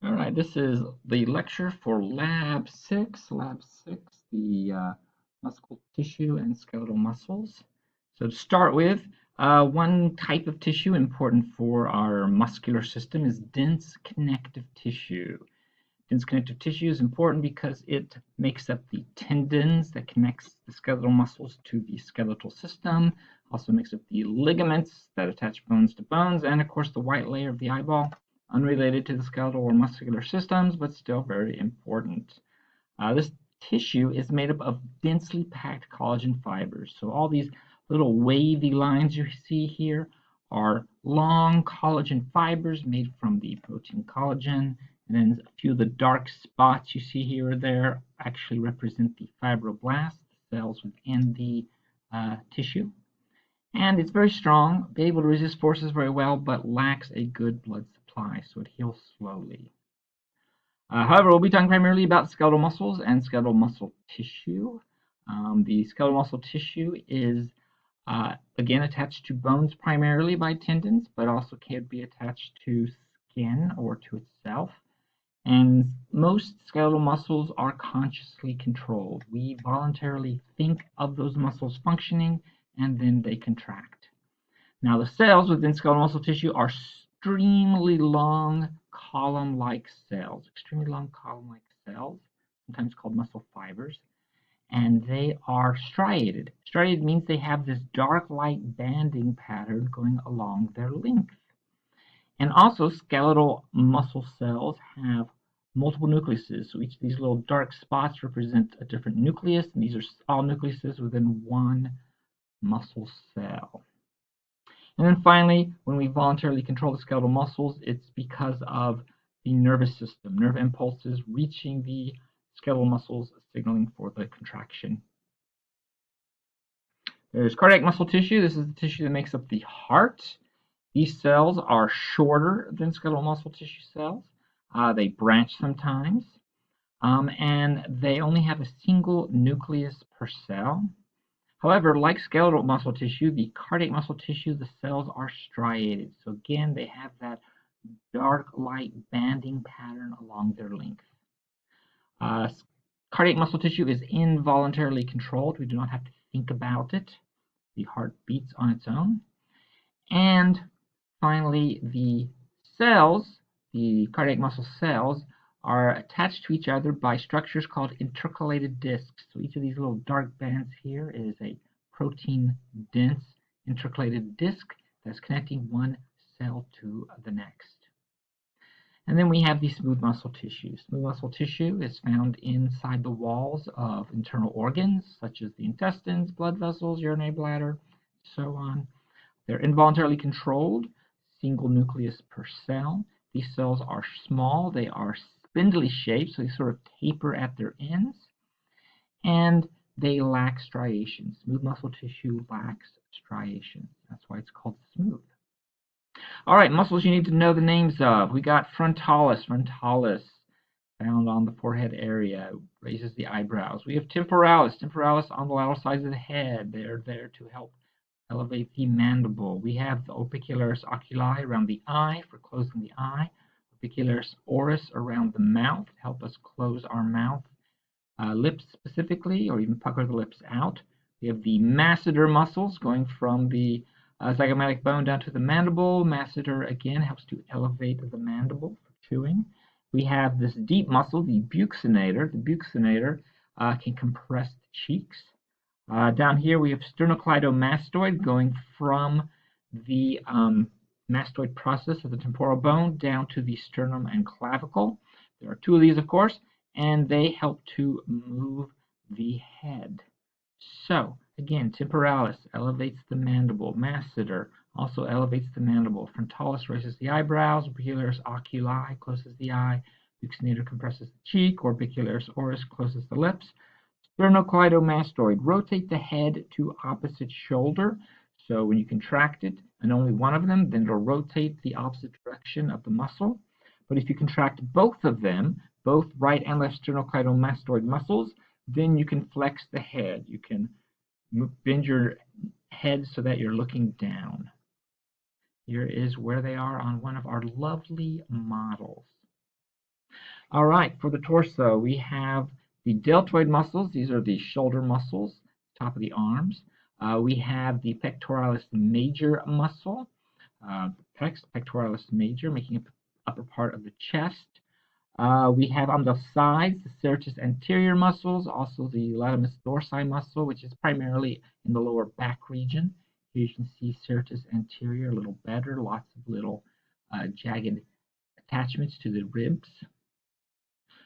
All right, this is the lecture for Lab 6. Lab 6, the muscle tissue and skeletal muscles. So to start with, one type of tissue important for our muscular system is dense connective tissue. Dense connective tissue is important because it makes up the tendons that connects the skeletal muscles to the skeletal system, also makes up the ligaments that attach bones to bones, and of course the white layer of the eyeball, unrelated to the skeletal or muscular systems, but still very important. This tissue is made up of densely packed collagen fibers. So all these little wavy lines you see here are long collagen fibers made from the protein collagen. And then a few of the dark spots you see here or there actually represent the fibroblasts, the cells within the tissue. And it's very strong, able to resist forces very well, but lacks a good blood supply, so it heals slowly. However, we'll be talking primarily about skeletal muscles and skeletal muscle tissue. The skeletal muscle tissue is, again, attached to bones primarily by tendons, but also can be attached to skin or to itself. And most skeletal muscles are consciously controlled. We voluntarily think of those muscles functioning, and then they contract. Now, the cells within skeletal muscle tissue are extremely long column-like cells, sometimes called muscle fibers, and they are striated. Striated means they have this dark light banding pattern going along their length. And also, skeletal muscle cells have multiple nucleuses. So each of these little dark spots represent a different nucleus, and these are all nucleuses within one muscle cell. And then finally, when we voluntarily control the skeletal muscles, it's because of the nervous system, nerve impulses reaching the skeletal muscles, signaling for the contraction. There's cardiac muscle tissue. This is the tissue that makes up the heart. These cells are shorter than skeletal muscle tissue cells. They branch sometimes, and they only have a single nucleus per cell. However, like skeletal muscle tissue, the cardiac muscle tissue, the cells are striated. So again, they have that dark light banding pattern along their length. Uh, Cardiac muscle tissue is involuntarily controlled. We do not have to think about it. The heart beats on its own. And finally, the cells, the cardiac muscle cells, are attached to each other by structures called intercalated discs. So each of these little dark bands here is a protein-dense intercalated disc that's connecting one cell to the next. And then we have the smooth muscle tissue. Smooth muscle tissue is found inside the walls of internal organs, such as the intestines, blood vessels, urinary bladder, so on. They're involuntarily controlled, single nucleus per cell. These cells are small, they are spindly shaped, so they sort of taper at their ends, and they lack striations. Smooth muscle tissue lacks striations. That's why it's called smooth. All right, muscles you need to know the names of. We got frontalis. Frontalis, found on the forehead area, raises the eyebrows. We have temporalis. Temporalis on the lateral sides of the head. They're there to help elevate the mandible. We have the orbicularis oculi around the eye for closing the eye. Orbicularis oris around the mouth to help us close our mouth. Lips specifically, or even pucker the lips out. We have the masseter muscles going from the zygomatic bone down to the mandible. Masseter, again, helps to elevate the mandible for chewing. We have this deep muscle, the buccinator. The buccinator can compress the cheeks. Down here we have sternocleidomastoid going from the mastoid process of the temporal bone down to the sternum and clavicle. There are two of these, of course, and they help to move the head. So, again, temporalis elevates the mandible. Masseter also elevates the mandible. Frontalis raises the eyebrows. Orbicularis oculi closes the eye. Buccinator compresses the cheek. Orbicularis oris closes the lips. Sternocleidomastoid, rotate the head to opposite shoulder. So when you contract it, and only one of them, then it'll rotate the opposite direction of the muscle. But if you contract both of them, both right and left sternocleidomastoid muscles, then you can flex the head. You can bend your head so that you're looking down. Here is where they are on one of our lovely models. All right, for the torso, we have the deltoid muscles. These are the shoulder muscles, top of the arms. We have the pectoralis major muscle, pectoralis major, making up the upper part of the chest. We have on the sides the serratus anterior muscles, also the latissimus dorsi muscle, which is primarily in the lower back region. Here you can see serratus anterior a little better, lots of little jagged attachments to the ribs.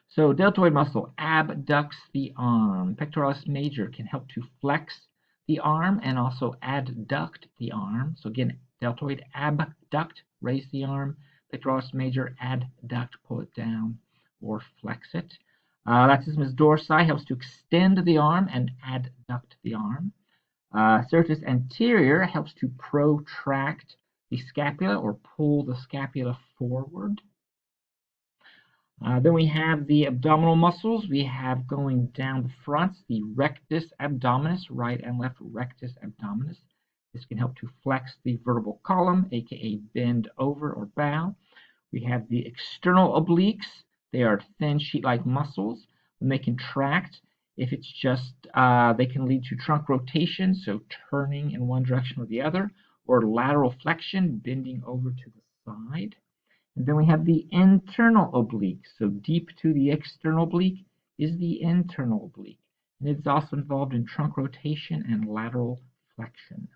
So deltoid muscle abducts the arm. Pectoralis major can help to flex the arm and also adduct the arm. So again, deltoid abduct, raise the arm. Pectoralis major adduct, pull it down or flex it. Latissimus dorsi helps to extend the arm and adduct the arm. Serratus anterior helps to protract the scapula or pull the scapula forward. Then we have the abdominal muscles. We have going down the front, the rectus abdominis, right and left rectus abdominis. This can help to flex the vertebral column, aka bend over or bow. We have the external obliques. They are thin sheet-like muscles. When they contract, if it's just, they can lead to trunk rotation, so turning in one direction or the other, or lateral flexion, bending over to the side. And then we have the internal oblique. So deep to the external oblique is the internal oblique. And it's also involved in trunk rotation and lateral flexion.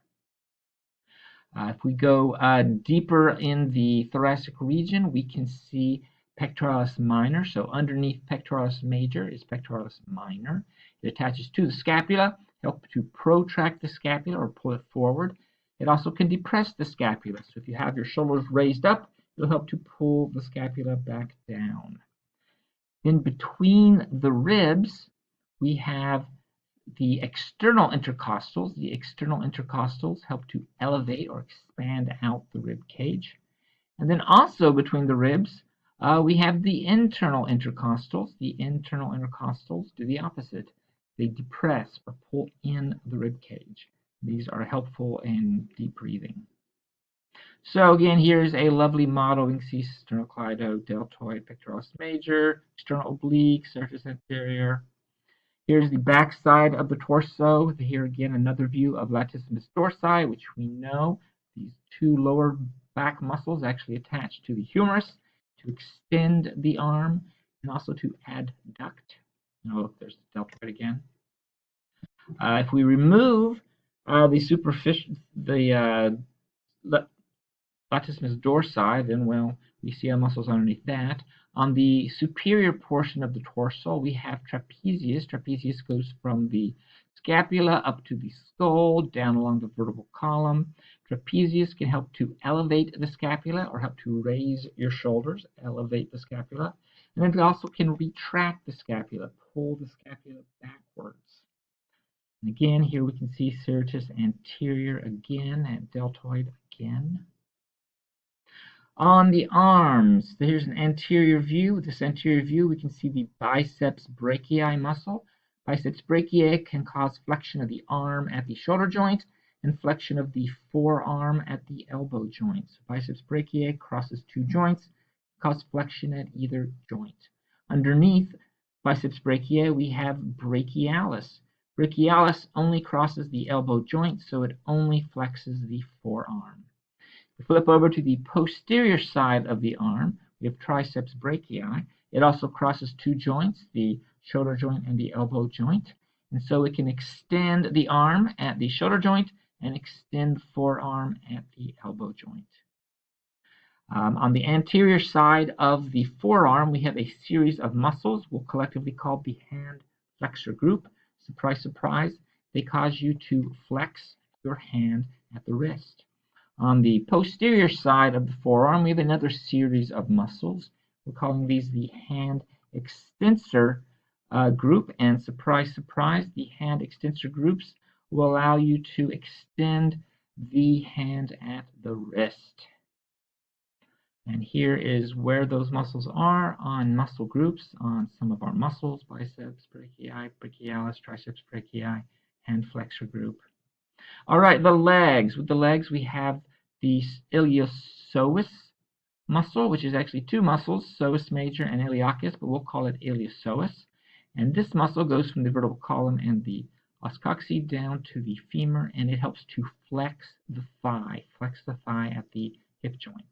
If we go deeper in the thoracic region, we can see pectoralis minor. So underneath pectoralis major is pectoralis minor. It attaches to the scapula, help to protract the scapula or pull it forward. It also can depress the scapula. So if you have your shoulders raised up, it'll help to pull the scapula back down. In between the ribs, we have the external intercostals. The external intercostals help to elevate or expand out the rib cage. And then also between the ribs, we have the internal intercostals. The internal intercostals do the opposite. They depress or pull in the rib cage. These are helpful in deep breathing. So again, here's a lovely model. We can see sternocleidodeltoid pectoralis major, external oblique, serratus anterior. Here's the back side of the torso. Here again, another view of latissimus dorsi, which we know these two lower back muscles actually attach to the humerus to extend the arm and also to adduct. Oh, there's the deltoid again. If we remove the superficial, the latissimus dorsi, then, well, we see our muscles underneath that. On the superior portion of the torso, we have trapezius. Trapezius goes from the scapula up to the skull, down along the vertebral column. Trapezius can help to elevate the scapula or help to raise your shoulders, elevate the scapula. And it also can retract the scapula, pull the scapula backwards. And again, here we can see serratus anterior again and deltoid again. On the arms, here's an anterior view. With this anterior view, we can see the biceps brachii muscle. Biceps brachii can cause flexion of the arm at the shoulder joint and flexion of the forearm at the elbow joint. So biceps brachii crosses two joints, cause flexion at either joint. Underneath biceps brachii, we have brachialis. Brachialis only crosses the elbow joint, so it only flexes the forearm. We flip over to the posterior side of the arm. We have triceps brachii. It also crosses two joints, the shoulder joint and the elbow joint. And so it can extend the arm at the shoulder joint and extend forearm at the elbow joint. On the anterior side of the forearm, we have a series of muscles we'll collectively call the hand flexor group. Surprise, surprise, they cause you to flex your hand at the wrist. On the posterior side of the forearm, we have another series of muscles. We're calling these the hand extensor group. And surprise, surprise, the hand extensor groups will allow you to extend the hand at the wrist. And here is where those muscles are on muscle groups on some of our muscles: biceps brachii, brachialis, triceps brachii, hand flexor group. All right, the legs. With the legs, we have the iliopsoas muscle, which is actually two muscles, psoas major and iliacus, but we'll call it iliopsoas. And this muscle goes from the vertebral column and the os coccyx down to the femur, and it helps to flex the thigh at the hip joint.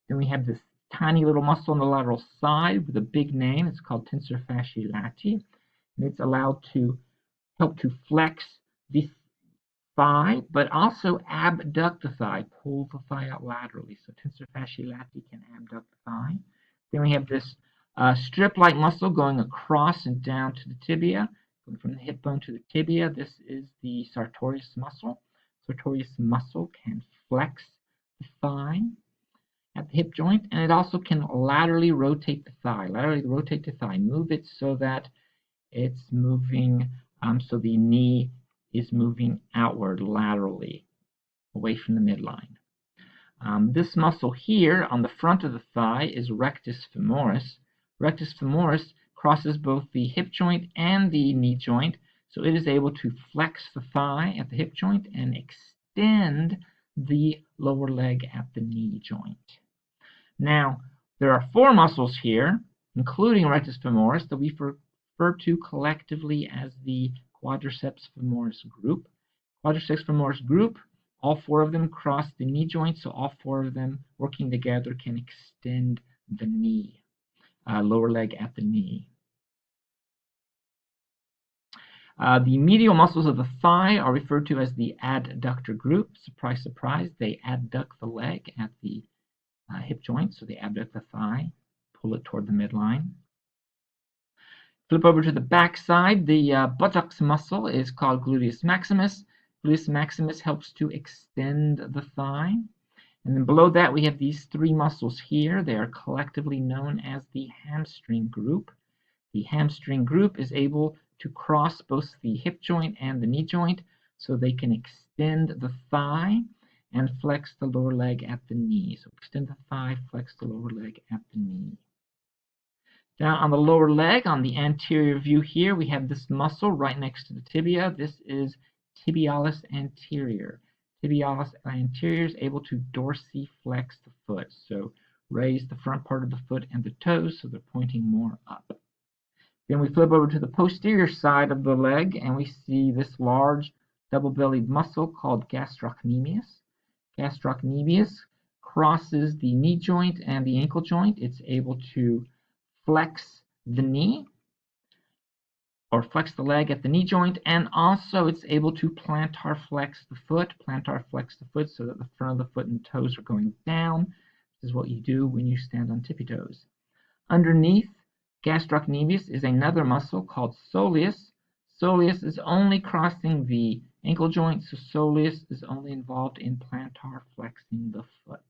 Then we have this tiny little muscle on the lateral side with a big name. It's called tensor fasciae lati, and it's allowed to help to flex the thigh, but also abduct the thigh, pull the thigh out laterally. So tensor fasciae lati can abduct the thigh. Then we have this strip-like muscle going across and down to the tibia, going from the hip bone to the tibia. This is the sartorius muscle. Sartorius muscle can flex the thigh at the hip joint, and it also can laterally rotate the thigh. Move it so that it's moving, so the knee is moving outward laterally, away from the midline. This muscle here on the front of the thigh is rectus femoris. Rectus femoris crosses both the hip joint and the knee joint, so it is able to flex the thigh at the hip joint and extend the lower leg at the knee joint. Now, there are four muscles here, including rectus femoris, that we refer to collectively as the quadriceps femoris group. Quadriceps femoris group, all four of them cross the knee joint, so all four of them working together can extend the knee, lower leg at the knee. The medial muscles of the thigh are referred to as the adductor group. Surprise, surprise, they adduct the leg at the hip joint, so they abduct the thigh, pull it toward the midline. Flip over to the back side. The buttocks muscle is called gluteus maximus. Gluteus maximus helps to extend the thigh. And then below that, we have these three muscles here. They are collectively known as the hamstring group. The hamstring group is able to cross both the hip joint and the knee joint, so they can extend the thigh and flex the lower leg at the knee. So extend the thigh, flex the lower leg at the knee. Down on the lower leg, on the anterior view here, we have this muscle right next to the tibia. This is tibialis anterior. Tibialis anterior is able to dorsiflex the foot, so raise the front part of the foot and the toes so they're pointing more up. Then we flip over to the posterior side of the leg, and we see this large double-bellied muscle called gastrocnemius. Gastrocnemius crosses the knee joint and the ankle joint. It's able to flex the knee or flex the leg at the knee joint, and also it's able to plantar flex the foot so that the front of the foot and toes are going down. This is what you do when you stand on tippy toes. Underneath gastrocnemius is another muscle called soleus. Soleus is only crossing the ankle joint, so soleus is only involved in plantar flexing the foot.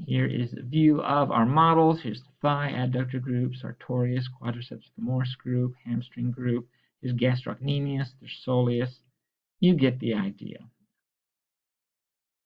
Here is a view of our models. Here's the thigh adductor group, sartorius, quadriceps femoris group, hamstring group. Here's gastrocnemius, there's soleus. You get the idea.